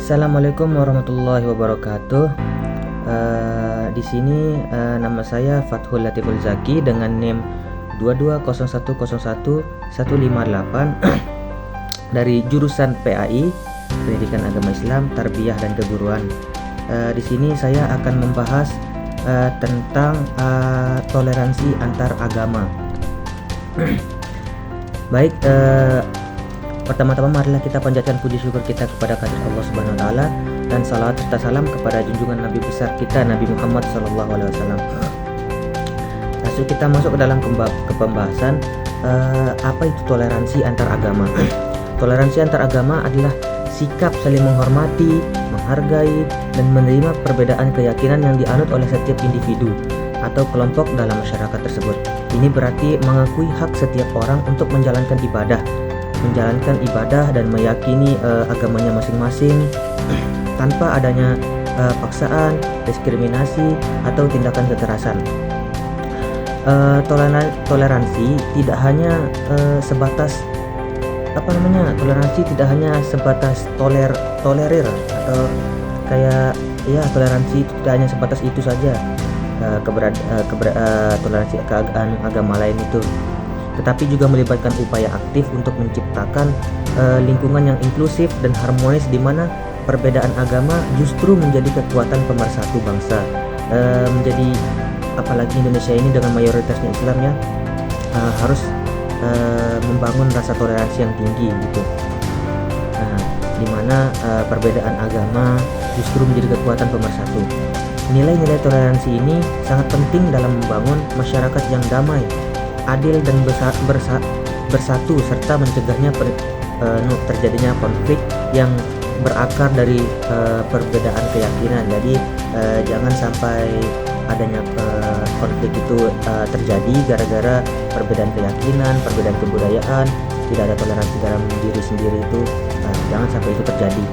Assalamualaikum warahmatullahi wabarakatuh. Di sini nama saya Fathul Latiful Zaki dengan NIM 2201011158 dari jurusan PAI Pendidikan Agama Islam, Tarbiyah dan Keguruan. Di sini saya akan membahas tentang toleransi antar agama. Baik, pertama-tama marilah kita panjatkan puji syukur kita kepada kehadirat Allah Subhanahu wa taala dan salawat serta salam kepada junjungan Nabi besar kita Nabi Muhammad sallallahu alaihi wasallam. Langsung kita masuk ke dalam pembahasan apa itu toleransi antar agama. Toleransi antar agama adalah sikap saling menghormati, menghargai dan menerima perbedaan keyakinan yang dianut oleh setiap individu atau kelompok dalam masyarakat tersebut. Ini berarti mengakui hak setiap orang untuk menjalankan ibadah dan meyakini agamanya masing-masing tanpa adanya paksaan, diskriminasi atau tindakan kekerasan. Toleransi tidak hanya sebatas toleransi tidak hanya sebatas tolerir atau kayak toleransi tidak hanya sebatas itu saja, toleransi keagamaan agama lain itu, tetapi juga melibatkan upaya aktif untuk menciptakan lingkungan yang inklusif dan harmonis di mana perbedaan agama justru menjadi kekuatan pemersatu bangsa. Menjadi apalagi Indonesia ini dengan mayoritasnya Islam ya, harus membangun rasa toleransi yang tinggi gitu. Di mana perbedaan agama justru menjadi kekuatan pemersatu. Nilai-nilai toleransi ini sangat penting dalam membangun masyarakat yang damai, adil dan bersatu serta mencegahnya terjadinya konflik yang berakar dari perbedaan keyakinan. Jadi jangan sampai adanya konflik itu terjadi gara-gara perbedaan keyakinan, perbedaan kebudayaan, tidak ada toleransi dalam diri sendiri itu, jangan sampai itu terjadi.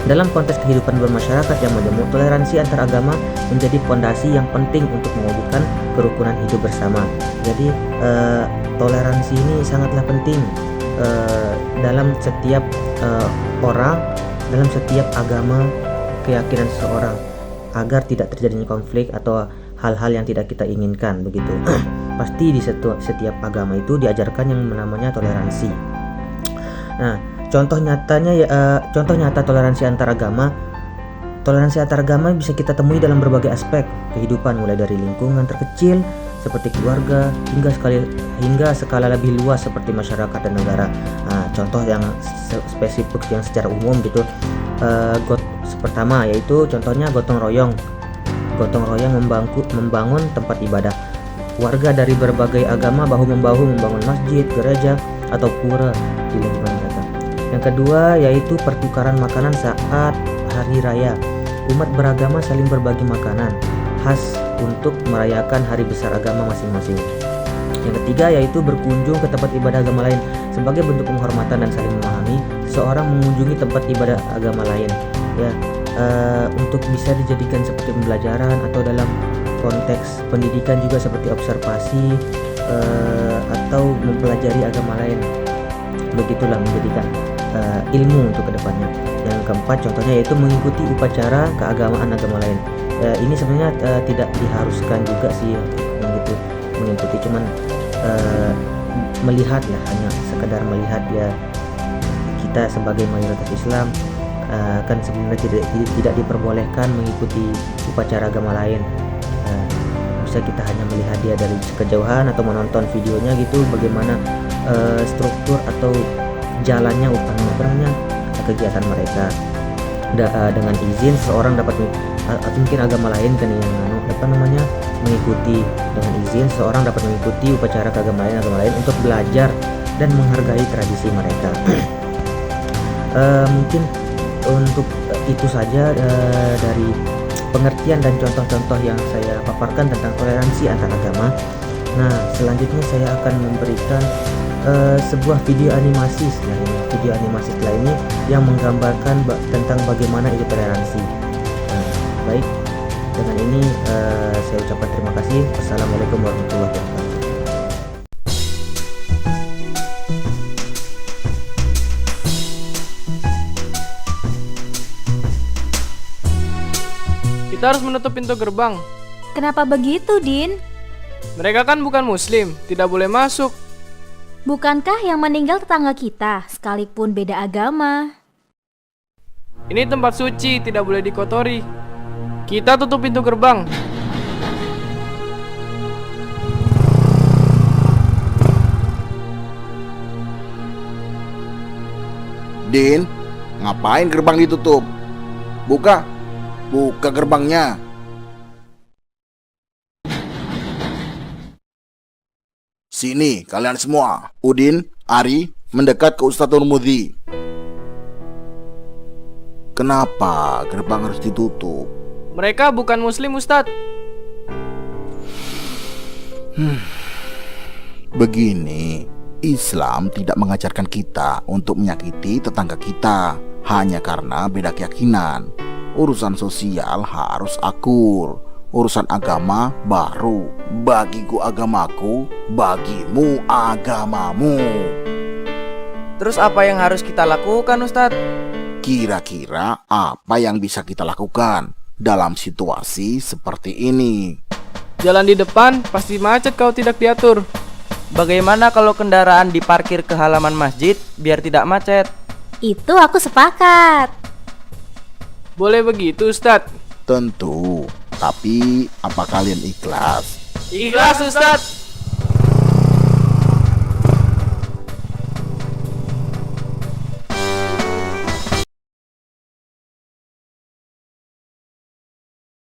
Dalam konteks kehidupan bermasyarakat yang majemuk, toleransi antar agama menjadi fondasi yang penting untuk mewujudkan kerukunan hidup bersama. Jadi toleransi ini sangatlah penting dalam setiap orang, dalam setiap agama, keyakinan seseorang, agar tidak terjadinya konflik atau hal-hal yang tidak kita inginkan begitu. Pasti di setiap agama itu diajarkan yang namanya toleransi. Nah, contoh nyata toleransi antar agama. Toleransi antar agama bisa kita temui dalam berbagai aspek kehidupan, mulai dari lingkungan terkecil seperti keluarga hingga skala lebih luas seperti masyarakat dan negara. Nah, contoh yang spesifik yang secara umum gitu, pertama yaitu contohnya gotong royong. Gotong royong membangun tempat ibadah. Warga dari berbagai agama bahu-membahu membangun masjid, gereja atau pura di lingkungan mereka. Yang kedua yaitu pertukaran makanan saat hari raya. Umat beragama saling berbagi makanan khas untuk merayakan hari besar agama masing-masing. Yang ketiga yaitu berkunjung ke tempat ibadah agama lain. Sebagai bentuk penghormatan dan saling memahami, seseorang mengunjungi tempat ibadah agama lain ya, untuk bisa dijadikan seperti pembelajaran atau dalam konteks pendidikan juga seperti observasi atau mempelajari agama lain. Begitulah menjadikan ilmu untuk kedepannya. Yang keempat contohnya yaitu mengikuti upacara keagamaan agama lain. Ini sebenarnya tidak diharuskan juga sih begitu mengikuti, cuman melihat lah, hanya sekedar melihat ya. Kita sebagai mayoritas Islam kan sebenarnya tidak diperbolehkan mengikuti upacara agama lain. Bisa kita hanya melihat dia dari kejauhan atau menonton videonya gitu, bagaimana struktur atau jalannya kegiatan mereka. Dengan izin seorang dapat mungkin agama lain kan yang mengikuti, dengan izin seorang dapat mengikuti upacara agama lain untuk belajar dan menghargai tradisi mereka. Mungkin untuk itu saja dari pengertian dan contoh-contoh yang saya paparkan tentang toleransi antar agama. Nah, selanjutnya saya akan memberikan sebuah video animasi setelah ini yang menggambarkan tentang bagaimana itu toleransi. Baik, dengan ini saya ucapkan terima kasih. Wassalamualaikum warahmatullahi wabarakatuh. Kita harus menutup pintu gerbang. Kenapa begitu, Din? Mereka kan bukan muslim, tidak boleh masuk. Bukankah yang meninggal tetangga kita, sekalipun beda agama? Ini tempat suci, tidak boleh dikotori. Kita tutup pintu gerbang. Din, ngapain gerbang ditutup? Buka gerbangnya. Sini kalian semua. Udin, Ari, mendekat ke Ustadz Nurmudi. Kenapa gerbang harus ditutup? Mereka bukan muslim, Ustadz. Begini, Islam tidak mengajarkan kita untuk menyakiti tetangga kita hanya karena beda keyakinan. Urusan sosial harus akur. Urusan agama baru. Bagiku agamaku, bagimu agamamu. Terus apa yang harus kita lakukan, Ustadz? Kira-kira apa yang bisa kita lakukan dalam situasi seperti ini? Jalan di depan pasti macet kalau tidak diatur. Bagaimana kalau kendaraan diparkir ke halaman masjid biar tidak macet? Itu aku sepakat. Boleh begitu, Ustadz? Tentu, tapi apa kalian ikhlas? Ikhlas, Ustadz.